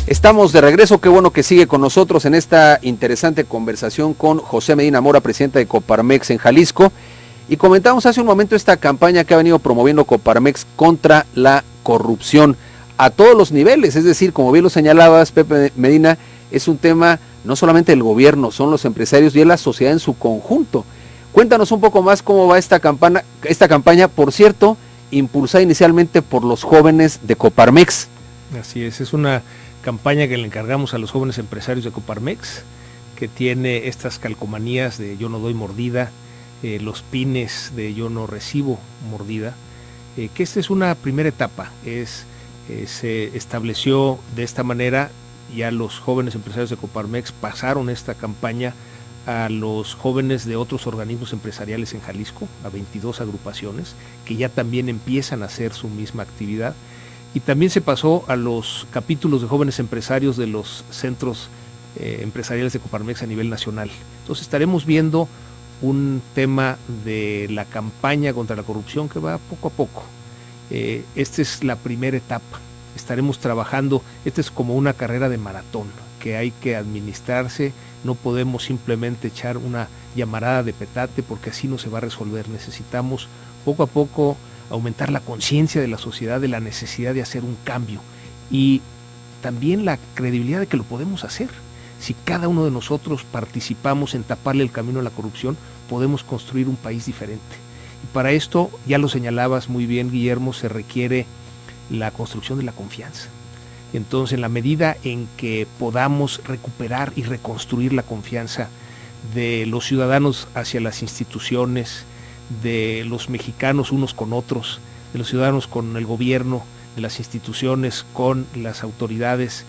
Estamos de regreso, qué bueno que sigue con nosotros en esta interesante conversación con José Medina Mora, presidente de Coparmex en Jalisco, y comentamos hace un momento esta campaña que ha venido promoviendo Coparmex contra la corrupción a todos los niveles, es decir, como bien lo señalabas, Pepe Medina, es un tema no solamente del gobierno, son los empresarios y es la sociedad en su conjunto. Cuéntanos un poco más cómo va esta campaña, por cierto, impulsada inicialmente por los jóvenes de Coparmex. Así es una campaña que le encargamos a los jóvenes empresarios de Coparmex, que tiene estas calcomanías de yo no doy mordida, los pines de yo no recibo mordida, que esta es una primera etapa, se estableció de esta manera, ya los jóvenes empresarios de Coparmex pasaron esta campaña a los jóvenes de otros organismos empresariales en Jalisco, a 22 agrupaciones, que ya también empiezan a hacer su misma actividad. Y también se pasó a los capítulos de jóvenes empresarios de los centros empresariales de Coparmex a nivel nacional. Entonces estaremos viendo un tema de la campaña contra la corrupción que va poco a poco. Esta es la primera etapa. Estaremos trabajando, esta es como una carrera de maratón, que hay que administrarse, no podemos simplemente echar una llamarada de petate porque así no se va a resolver. Necesitamos poco a poco aumentar la conciencia de la sociedad de la necesidad de hacer un cambio y también la credibilidad de que lo podemos hacer. Si cada uno de nosotros participamos en taparle el camino a la corrupción, podemos construir un país diferente. Y para esto, ya lo señalabas muy bien, Guillermo, se requiere la construcción de la confianza. Entonces, en la medida en que podamos recuperar y reconstruir la confianza de los ciudadanos hacia las instituciones, de los mexicanos unos con otros, de los ciudadanos con el gobierno, de las instituciones con las autoridades,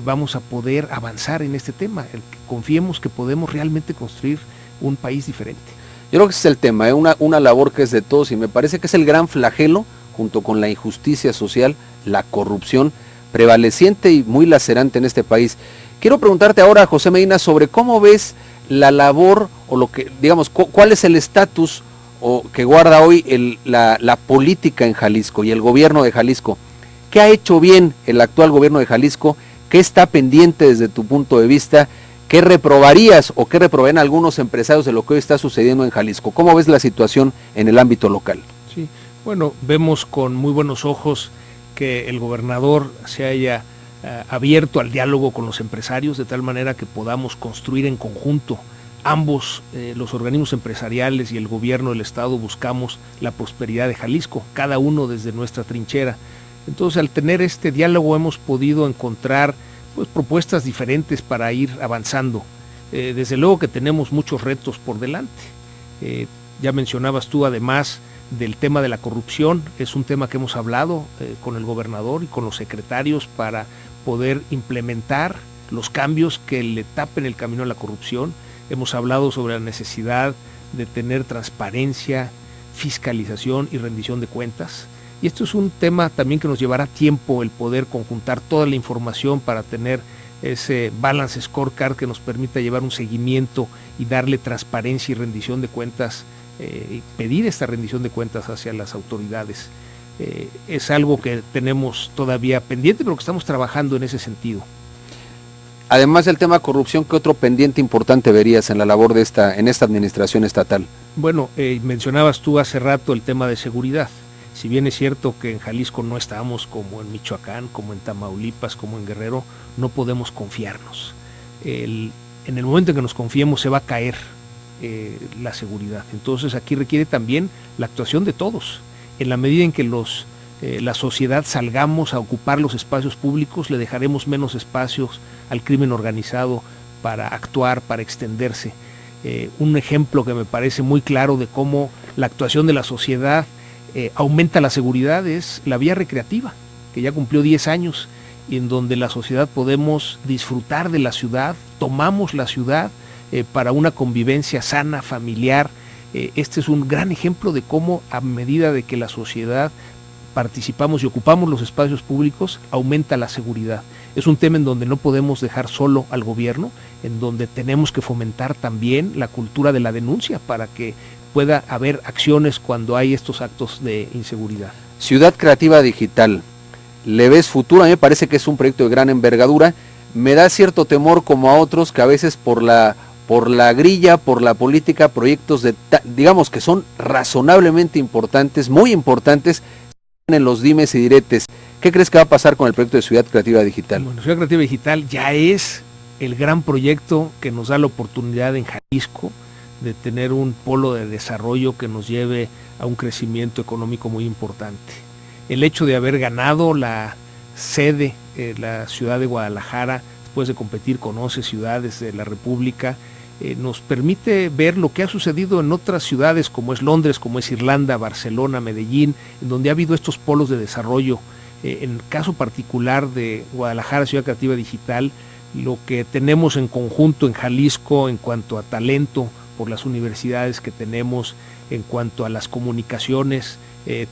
vamos a poder avanzar en este tema. Confiemos que podemos realmente construir un país diferente. Yo creo que ese es el tema, una labor que es de todos y me parece que es el gran flagelo, junto con la injusticia social, la corrupción prevaleciente y muy lacerante en este país. Quiero preguntarte ahora, José Medina, sobre cómo ves la labor o lo que, digamos, cuál es el estatus o que guarda hoy la política en Jalisco y el gobierno de Jalisco. ¿Qué ha hecho bien el actual gobierno de Jalisco? ¿Qué está pendiente desde tu punto de vista? ¿Qué reprobarías o qué reprobarían algunos empresarios de lo que hoy está sucediendo en Jalisco? ¿Cómo ves la situación en el ámbito local? Sí, bueno, vemos con muy buenos ojos que el gobernador se haya abierto al diálogo con los empresarios de tal manera que podamos construir en conjunto. Ambos, los organismos empresariales y el gobierno del estado, buscamos la prosperidad de Jalisco, cada uno desde nuestra trinchera. Entonces, al tener este diálogo hemos podido encontrar propuestas diferentes para ir avanzando. Desde luego que tenemos muchos retos por delante. Ya mencionabas tú, además del tema de la corrupción, es un tema que hemos hablado con el gobernador y con los secretarios para poder implementar los cambios que le tapen el camino a la corrupción. Hemos hablado sobre la necesidad de tener transparencia, fiscalización y rendición de cuentas. Y esto es un tema también que nos llevará tiempo el poder conjuntar toda la información para tener ese balance scorecard que nos permita llevar un seguimiento y darle transparencia y rendición de cuentas, y pedir esta rendición de cuentas hacia las autoridades. Es algo que tenemos todavía pendiente, pero que estamos trabajando en ese sentido. Además del tema corrupción, ¿qué otro pendiente importante verías en la labor de esta administración estatal? Bueno, mencionabas tú hace rato el tema de seguridad. Si bien es cierto que en Jalisco no estamos como en Michoacán, como en Tamaulipas, como en Guerrero, no podemos confiarnos. En el momento en que nos confiemos se va a caer la seguridad. Entonces aquí requiere también la actuación de todos. En la medida en que la sociedad salgamos a ocupar los espacios públicos, le dejaremos menos espacios al crimen organizado para actuar, para extenderse. Un ejemplo que me parece muy claro de cómo la actuación de la sociedad aumenta la seguridad es la vía recreativa, que ya cumplió 10 años, y en donde la sociedad podemos disfrutar de la ciudad, tomamos la ciudad para una convivencia sana, familiar. Este es un gran ejemplo de cómo, a medida de que la sociedad participamos y ocupamos los espacios públicos, aumenta la seguridad. Es un tema en donde no podemos dejar solo al gobierno, en donde tenemos que fomentar también la cultura de la denuncia para que pueda haber acciones cuando hay estos actos de inseguridad. Ciudad Creativa Digital, ¿Le ves futuro? A mí me parece que es un proyecto de gran envergadura. Me da cierto temor, como a otros, que a veces por la grilla, por la política, proyectos digamos que son razonablemente importantes, muy importantes, en los dimes y diretes. ¿Qué crees que va a pasar con el proyecto de Ciudad Creativa Digital? Bueno, Ciudad Creativa Digital ya es el gran proyecto que nos da la oportunidad en Jalisco de tener un polo de desarrollo que nos lleve a un crecimiento económico muy importante. El hecho de haber ganado la sede, la ciudad de Guadalajara, después de competir con 11 ciudades de la República, nos permite ver lo que ha sucedido en otras ciudades como es Londres, como es Irlanda, Barcelona, Medellín, en donde ha habido estos polos de desarrollo. En el caso particular de Guadalajara, Ciudad Creativa Digital, lo que tenemos en conjunto en Jalisco en cuanto a talento por las universidades que tenemos, en cuanto a las comunicaciones,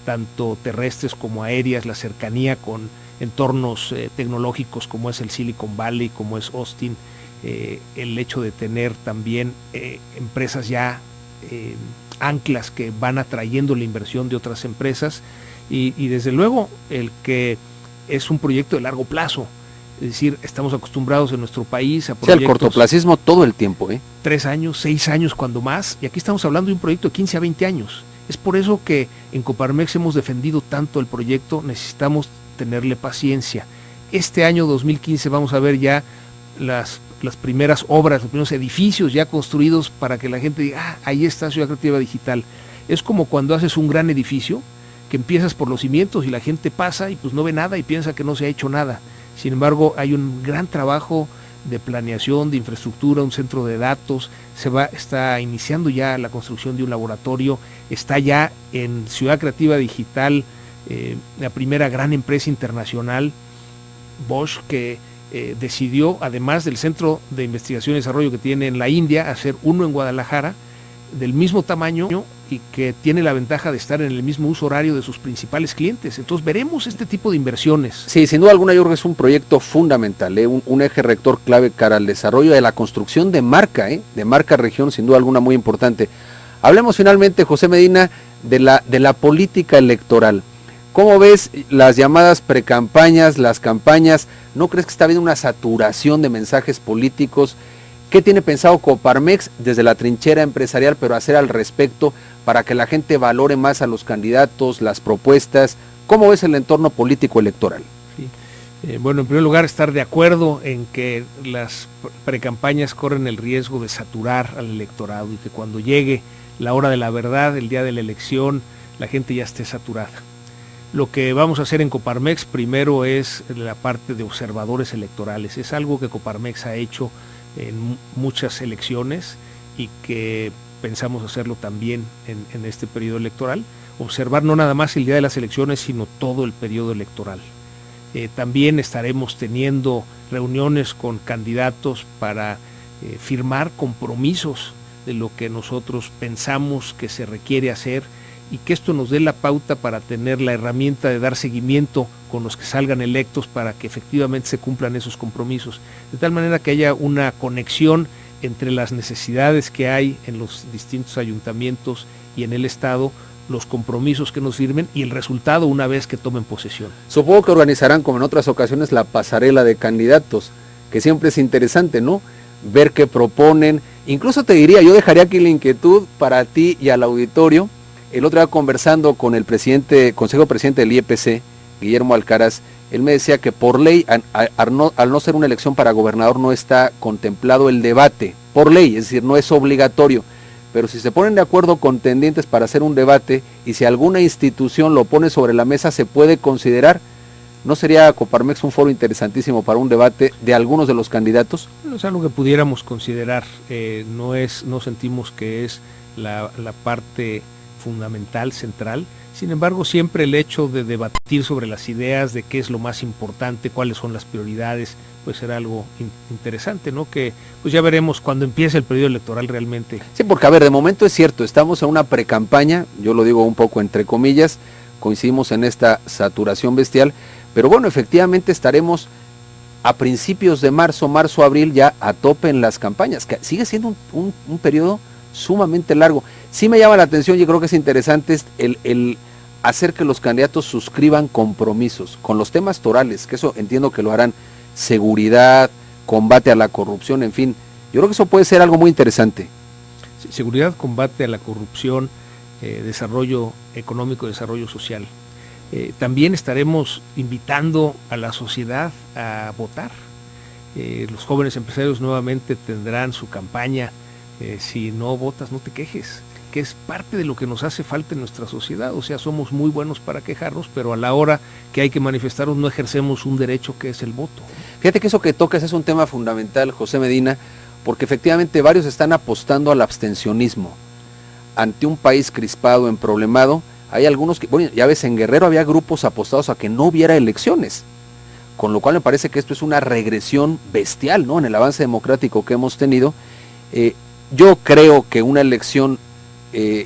tanto terrestres como aéreas, la cercanía con entornos tecnológicos como es el Silicon Valley, como es Austin, el hecho de tener también empresas ya anclas que van atrayendo la inversión de otras empresas y desde luego el que es un proyecto de largo plazo. Es decir, estamos acostumbrados en nuestro país a proyectos... el cortoplacismo todo el tiempo, 3 años, 6 años cuando más, y aquí estamos hablando de un proyecto de 15 a 20 años. Es por eso que en Coparmex hemos defendido tanto el proyecto, necesitamos tenerle paciencia. Este año 2015 vamos a ver ya las primeras obras, los primeros edificios ya construidos para que la gente diga, ahí está Ciudad Creativa Digital. Es como cuando haces un gran edificio, que empiezas por los cimientos y la gente pasa y pues no ve nada y piensa que no se ha hecho nada. Sin embargo, hay un gran trabajo de planeación, de infraestructura, un centro de datos, está iniciando ya la construcción de un laboratorio, está ya en Ciudad Creativa Digital, la primera gran empresa internacional, Bosch, que decidió, además del centro de investigación y desarrollo que tiene en la India, hacer uno en Guadalajara, del mismo tamaño y que tiene la ventaja de estar en el mismo uso horario de sus principales clientes. Entonces veremos este tipo de inversiones. Sí, sin duda alguna yo creo que es un proyecto fundamental, un eje rector clave cara al desarrollo de la construcción de marca, de marca región, sin duda alguna muy importante. Hablemos finalmente, José Medina, de la política electoral. ¿Cómo ves las llamadas precampañas, las campañas? ¿No crees que está habiendo una saturación de mensajes políticos? ¿Qué tiene pensado Coparmex desde la trinchera empresarial, pero hacer al respecto para que la gente valore más a los candidatos, las propuestas? ¿Cómo ves el entorno político electoral? Sí. Bueno, en primer lugar, estar de acuerdo en que las precampañas corren el riesgo de saturar al electorado y que cuando llegue la hora de la verdad, el día de la elección, la gente ya esté saturada. Lo que vamos a hacer en Coparmex primero es la parte de observadores electorales. Es algo que Coparmex ha hecho en muchas elecciones y que pensamos hacerlo también en este periodo electoral, observar no nada más el día de las elecciones, sino todo el periodo electoral. También estaremos teniendo reuniones con candidatos para firmar compromisos de lo que nosotros pensamos que se requiere hacer y que esto nos dé la pauta para tener la herramienta de dar seguimiento con los que salgan electos para que efectivamente se cumplan esos compromisos, de tal manera que haya una conexión entre las necesidades que hay en los distintos ayuntamientos y en el Estado, los compromisos que nos firmen y el resultado una vez que tomen posesión. Supongo que organizarán, como en otras ocasiones, la pasarela de candidatos, que siempre es interesante, ¿no? Ver qué proponen. Incluso te diría, yo dejaría aquí la inquietud para ti y al auditorio. El otro día conversando con el consejo presidente del IEPC, Guillermo Alcaraz, él me decía que por ley, al no ser una elección para gobernador, no está contemplado el debate, por ley, es decir, no es obligatorio, pero si se ponen de acuerdo contendientes para hacer un debate y si alguna institución lo pone sobre la mesa, se puede considerar. ¿No sería Coparmex un foro interesantísimo para un debate de algunos de los candidatos? Es algo que pudiéramos considerar, no sentimos que es la parte fundamental, central. Sin embargo, siempre el hecho de debatir sobre las ideas, de qué es lo más importante, cuáles son las prioridades, pues será algo interesante, ¿no? Que pues ya veremos cuando empiece el periodo electoral realmente. Sí, porque a ver, de momento es cierto, estamos en una precampaña, yo lo digo un poco entre comillas, coincidimos en esta saturación bestial, pero bueno, efectivamente estaremos a principios de marzo, abril, ya a tope en las campañas, que sigue siendo un periodo sumamente largo. Sí me llama la atención y creo que es interesante hacer que los candidatos suscriban compromisos con los temas torales, que eso entiendo que lo harán, seguridad, combate a la corrupción, en fin, yo creo que eso puede ser algo muy interesante. Sí, seguridad, combate a la corrupción, desarrollo económico, desarrollo social. También estaremos invitando a la sociedad a votar. Los jóvenes empresarios nuevamente tendrán su campaña, si no votas no te quejes, que es parte de lo que nos hace falta en nuestra sociedad. O sea, somos muy buenos para quejarnos, pero a la hora que hay que manifestarnos no ejercemos un derecho que es el voto. Fíjate que eso que tocas es un tema fundamental, José Medina, porque efectivamente varios están apostando al abstencionismo. Ante un país crispado, emproblemado, hay algunos que, bueno, ya ves, en Guerrero había grupos apostados a que no hubiera elecciones, con lo cual me parece que esto es una regresión bestial, ¿no?, en el avance democrático que hemos tenido. Yo creo que una elección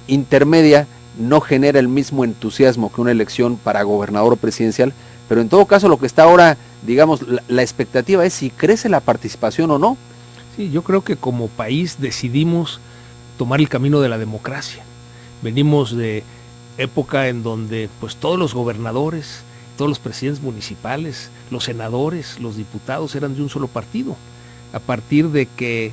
intermedia no genera el mismo entusiasmo que una elección para gobernador o presidencial, pero en todo caso lo que está ahora, digamos, la expectativa es si crece la participación o no. Sí, yo creo que como país decidimos tomar el camino de la democracia. Venimos de época en donde pues todos los gobernadores, todos los presidentes municipales, los senadores, los diputados eran de un solo partido. A partir de que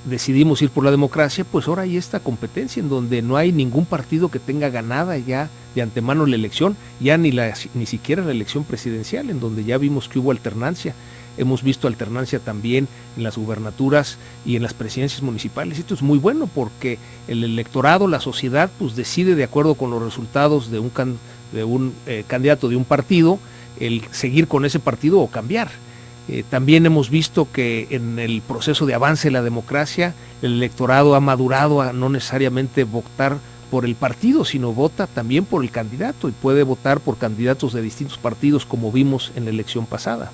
decidimos ir por la democracia, pues ahora hay esta competencia en donde no hay ningún partido que tenga ganada ya de antemano la elección, ya ni siquiera la elección presidencial, en donde ya vimos que hubo alternancia. Hemos visto alternancia también en las gubernaturas y en las presidencias municipales. Esto es muy bueno porque el electorado, la sociedad, pues decide de acuerdo con los resultados de un candidato de un partido, el seguir con ese partido o cambiar. También hemos visto que en el proceso de avance de la democracia, el electorado ha madurado a no necesariamente votar por el partido, sino vota también por el candidato y puede votar por candidatos de distintos partidos, como vimos en la elección pasada.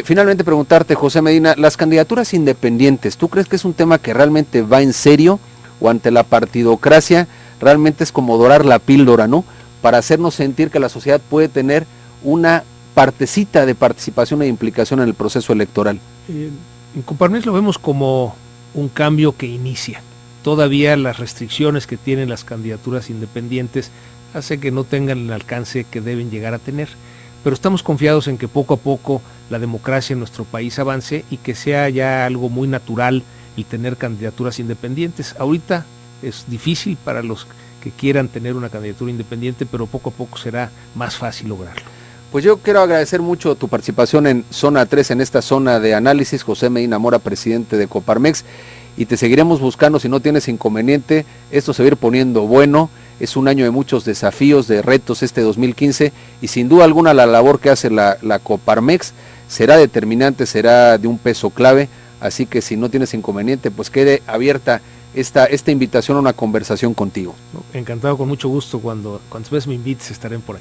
Finalmente preguntarte, José Medina, las candidaturas independientes, ¿tú crees que es un tema que realmente va en serio o ante la partidocracia realmente es como dorar la píldora, ¿no?, para hacernos sentir que la sociedad puede tener una partecita de participación e implicación en el proceso electoral? En Coparmex lo vemos como un cambio que inicia. Todavía las restricciones que tienen las candidaturas independientes hace que no tengan el alcance que deben llegar a tener. Pero estamos confiados en que poco a poco la democracia en nuestro país avance y que sea ya algo muy natural el tener candidaturas independientes. Ahorita es difícil para los que quieran tener una candidatura independiente, pero poco a poco será más fácil lograrlo. Pues yo quiero agradecer mucho tu participación en Zona 3, en esta zona de análisis, José Medina Mora, presidente de Coparmex, y te seguiremos buscando si no tienes inconveniente. Esto se va a ir poniendo bueno. Es un año de muchos desafíos, de retos este 2015, y sin duda alguna la labor que hace la Coparmex será determinante, será de un peso clave, así que si no tienes inconveniente, pues quede abierta esta invitación a una conversación contigo. Encantado, con mucho gusto, cuando me invites estaré por aquí.